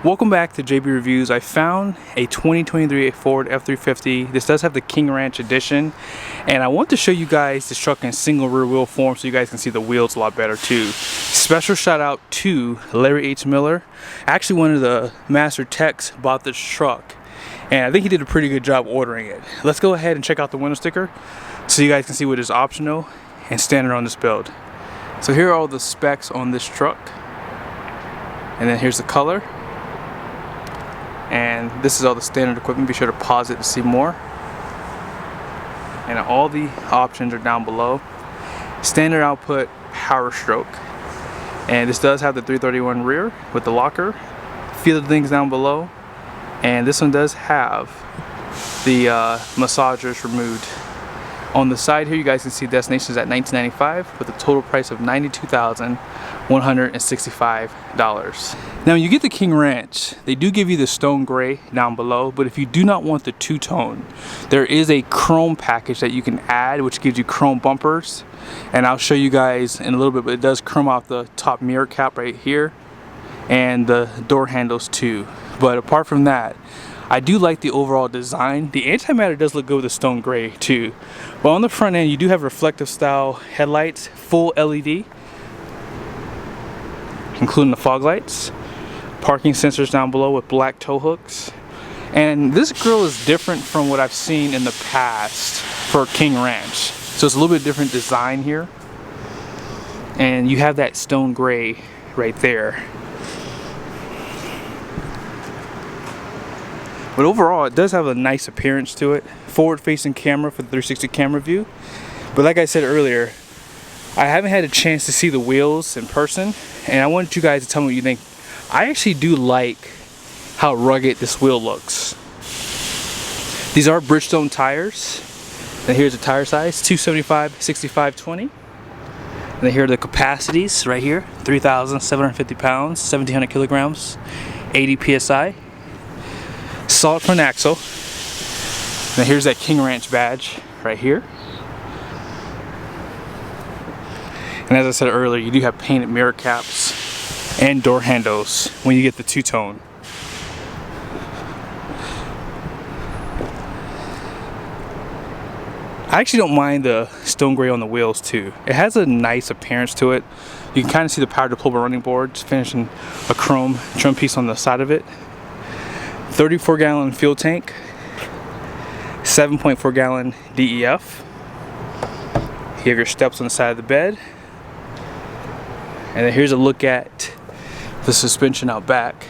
Welcome back to JB Reviews. I found a 2023 Ford F350. This does have the King Ranch edition, and I want to show you guys this truck in single rear wheel form so you guys can see the wheels a lot better too. Special shout out to Larry H. Miller. Actually, one of the master techs bought this truck, and I think he did a pretty good job ordering it. Let's go ahead and check out the window sticker so you guys can see what is optional and standard on this build. So here are all the specs on this truck, and then here's the color. And this is all the standard equipment. Be sure to pause it to see more. And all the options are down below. Standard output, power stroke. And this does have the 331 rear with the locker. Feel the things down below. And this one does have the massagers removed. On the side here, you guys can see destinations at $1995 with a total price of $92,165. Now, when you get the King Ranch, they do give you the stone gray down below, but if you do not want the two-tone, there is a chrome package that you can add, which gives you chrome bumpers. And I'll show you guys in a little bit, but it does chrome off the top mirror cap right here and the door handles too. But apart from that, I do like the overall design. The antimatter does look good with the stone gray too. But on the front end, you do have reflective style headlights, full LED, including the fog lights. Parking sensors down below with black tow hooks. And this grille is different from what I've seen in the past for King Ranch. So it's a little bit different design here. And you have that stone gray right there. But overall, it does have a nice appearance to it. Forward-facing camera for the 360 camera view. But like I said earlier, I haven't had a chance to see the wheels in person, and I want you guys to tell me what you think. I actually do like how rugged this wheel looks. These are Bridgestone tires. And here's the tire size, 275, 65, 20. And then here are the capacities right here, 3,750 pounds, 1,700 kilograms, 80 PSI. Solid front axle. Now here's that King Ranch badge right here. And as I said earlier, you do have painted mirror caps and door handles when you get the two-tone. I actually don't mind the stone gray on the wheels too. It has a nice appearance to it. You can kind of see the power deployable running boards finishing a chrome trim piece on the side of it. 34-gallon fuel tank, 7.4 gallon DEF. You have your steps on the side of the bed. And then here's a look at the suspension out back.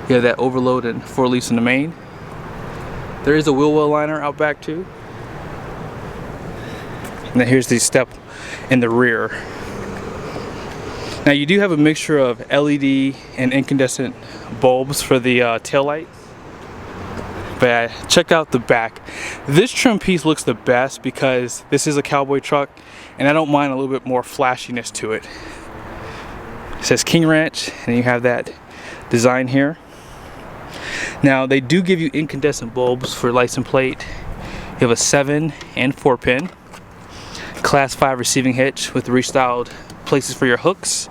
You have that overload and 4 leafs in the main. There is a wheel well liner out back too. And then here's the step in the rear. Now you do have a mixture of LED and incandescent bulbs for the tail light. But check out the back. This trim piece looks the best because this is a cowboy truck, and I don't mind a little bit more flashiness to it. It says King Ranch, and you have that design here. Now they do give you incandescent bulbs for license plate. You have a 7 and 4 pin. Class 5 receiving hitch with restyled places for your hooks.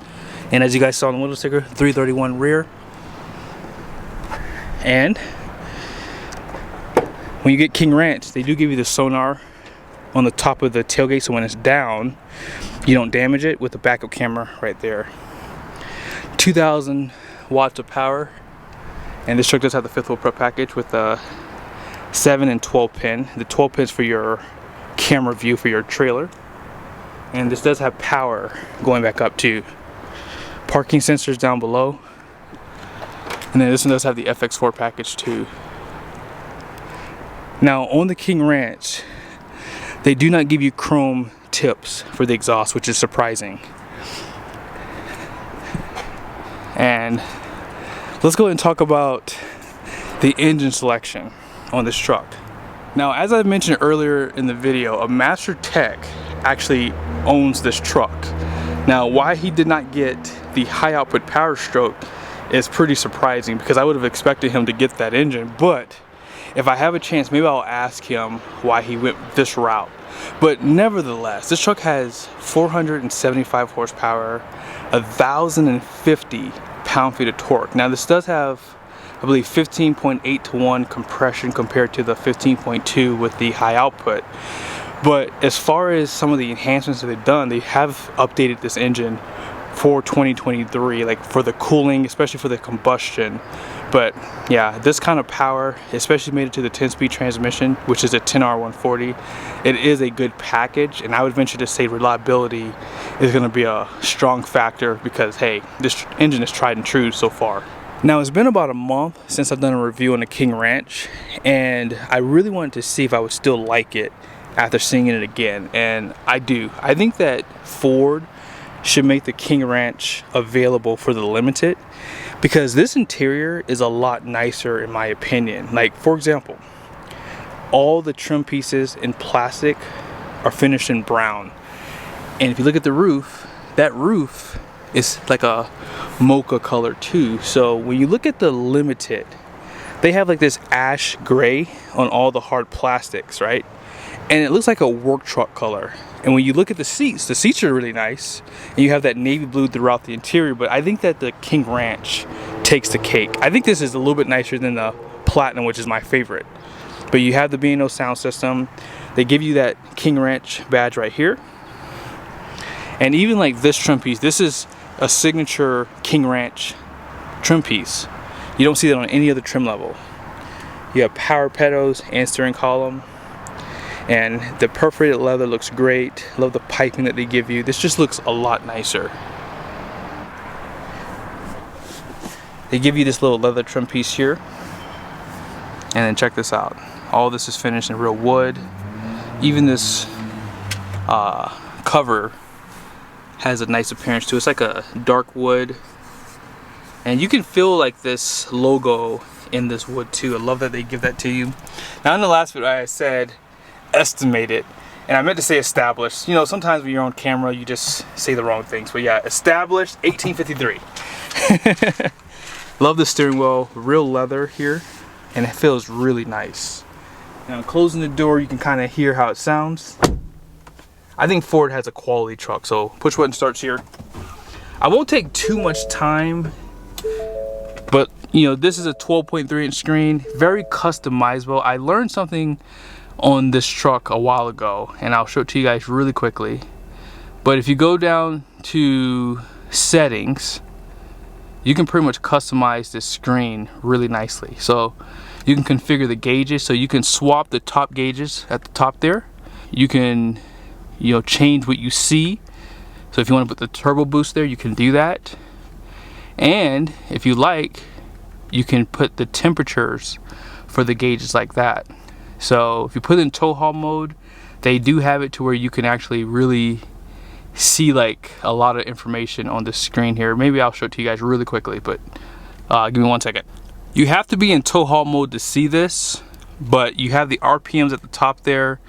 And as you guys saw on the window sticker, 331 rear. And when you get King Ranch, they do give you the sonar on the top of the tailgate, so when it's down, you don't damage it, with the backup camera right there. 2,000 watts of power. And this truck does have the 5th wheel prep package with a 7 and 12 pin. The 12 pins for your camera view for your trailer. And this does have power going back up too. Parking sensors down below. And then this one does have the FX4 package too. Now on the King Ranch, they do not give you chrome tips for the exhaust, which is surprising. And let's go ahead and talk about the engine selection on this truck. Now, as I mentioned earlier in the video, a master tech actually owns this truck. Now, why he did not get the high output power stroke is pretty surprising, because I would have expected him to get that engine. But if I have a chance, maybe I'll ask him why he went this route. But nevertheless, this truck has 475 horsepower, 1,050 pound-feet of torque. Now this does have, I believe, 15.8 to 1 compression compared to the 15.2 with the high output. But as far as some of the enhancements that they've done, they have updated this engine for 2023, like for the cooling, especially for the combustion. But yeah, this kind of power, especially made it to the 10-speed transmission, which is a 10R140. It is a good package, and I would venture to say reliability is going to be a strong factor because, hey, this engine is tried and true so far. Now, it's been about a month since I've done a review on the King Ranch, and I really wanted to see if I would still like it after seeing it again, and I do. I think that Ford should make the King Ranch available for the Limited, because this interior is a lot nicer in my opinion. Like, for example, all the trim pieces in plastic are finished in brown, and if you look at the roof, that roof is like a mocha color too. So when you look at the Limited, they have like this ash gray on all the hard plastics, right? And it looks like a work truck color. And when you look at the seats are really nice, and you have that navy blue throughout the interior. But I think that the King Ranch takes the cake. I think this is a little bit nicer than the Platinum, which is my favorite. But you have the B&O sound system. They give you that King Ranch badge right here. And even like this trim piece, this is a signature King Ranch trim piece. You don't see that on any other trim level. You have power pedals and steering column. And the perforated leather looks great. Love the piping that they give you. This just looks a lot nicer. They give you this little leather trim piece here. And then check this out. All this is finished in real wood. Even this cover has a nice appearance too. It's like a dark wood. And you can feel like this logo in this wood too. I love that they give that to you. Now in the last video I said estimated, and I meant to say established. You know, sometimes when you're on camera you just say the wrong things. But yeah, established 1853. Love the steering wheel, real leather here, and it feels really nice. Now closing the door, you can kind of hear how it sounds. I think Ford has a quality truck. So push button starts here. I won't take too much time, but you know, this is a 12.3-inch screen, very customizable. I learned something on this truck a while ago, and I'll show it to you guys really quickly. But if you go down to settings, you can pretty much customize this screen really nicely. So you can configure the gauges, so you can swap the top gauges at the top there. You can, you know, change what you see. So if you want to put the turbo boost there, you can do that. And if you like, you can put the temperatures for the gauges like that. So if you put it in tow haul mode, they do have it to where you can actually really see like a lot of information on the screen here. Maybe I'll show it to you guys really quickly, but give me 1 second. You have to be in tow haul mode to see this, but you have the RPMs at the top there,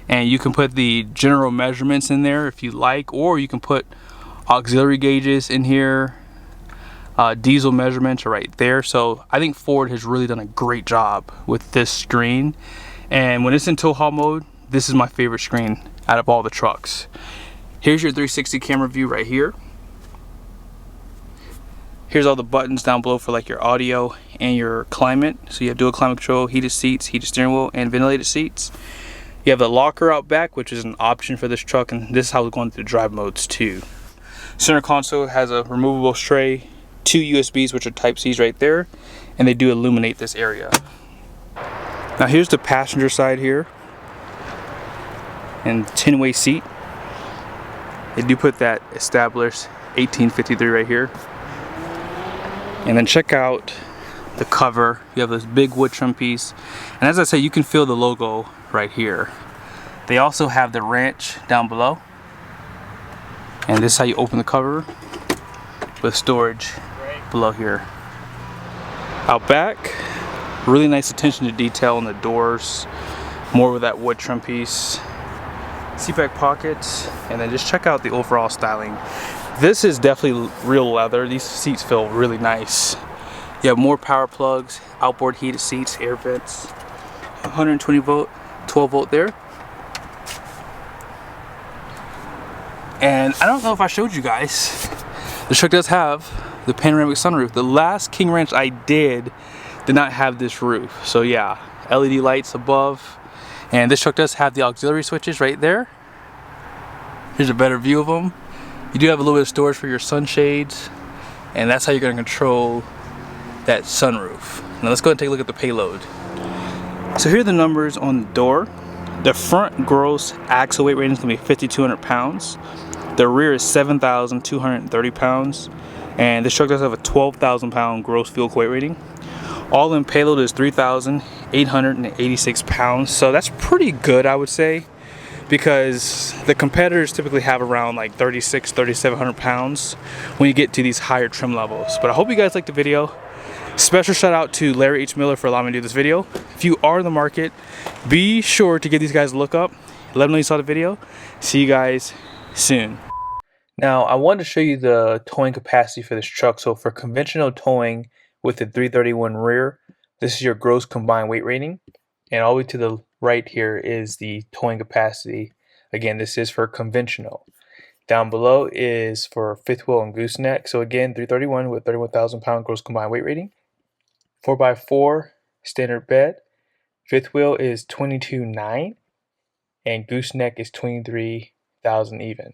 and you can put the general measurements in there if you like, or you can put auxiliary gauges in here. Diesel measurements are right there. So I think Ford has really done a great job with this screen. And when it's in tow haul mode, this is my favorite screen out of all the trucks. Here's your 360 camera view right here. Here's all the buttons down below for like your audio and your climate. So you have dual climate control, heated seats, heated steering wheel, and ventilated seats. You have the locker out back, which is an option for this truck, and this is how we're going through the drive modes too. Center console has a removable tray, 2 USBs, which are Type-Cs right there, and they do illuminate this area. Now here's the passenger side here, and 10-way seat. They do put that established 1853 right here. And then check out the cover. You have this big wood trim piece, and as I say, you can feel the logo right here. They also have the ranch down below, and this is how you open the cover with storage below here. Out back, really nice attention to detail on the doors, more with that wood trim piece, seat back pockets, and then just check out the overall styling. This is definitely real leather. These seats feel really nice. You have more power plugs, outboard heated seats, air vents, 120 volt, 12 volt there. And I don't know if I showed you guys, The truck does have the panoramic sunroof. The last King Ranch I did not have this roof. So yeah, LED lights above. And this truck does have the auxiliary switches right there. Here's a better view of them. You do have a little bit of storage for your sunshades. And that's how you're going to control that sunroof. Now let's go ahead and take a look at the payload. So here are the numbers on the door. The front gross axle weight rating is going to be 5,200 pounds. The rear is 7,230 pounds. And this truck does have a 12,000 pound gross vehicle weight rating. All in payload is 3,886 pounds. So that's pretty good, I would say, because the competitors typically have around like 3,700 pounds when you get to these higher trim levels. But I hope you guys liked the video. Special shout out to Larry H. Miller for allowing me to do this video. If you are in the market, be sure to give these guys a look up. Let them know you saw the video. See you guys soon. Now, I wanted to show you the towing capacity for this truck. So for conventional towing with the 331 rear, this is your gross combined weight rating. And all the way to the right here is the towing capacity. Again, this is for conventional. Down below is for fifth wheel and gooseneck. So again, 331 with 31,000 pound gross combined weight rating. 4x4 standard bed. Fifth wheel is 22.9 and gooseneck is 23,000 even.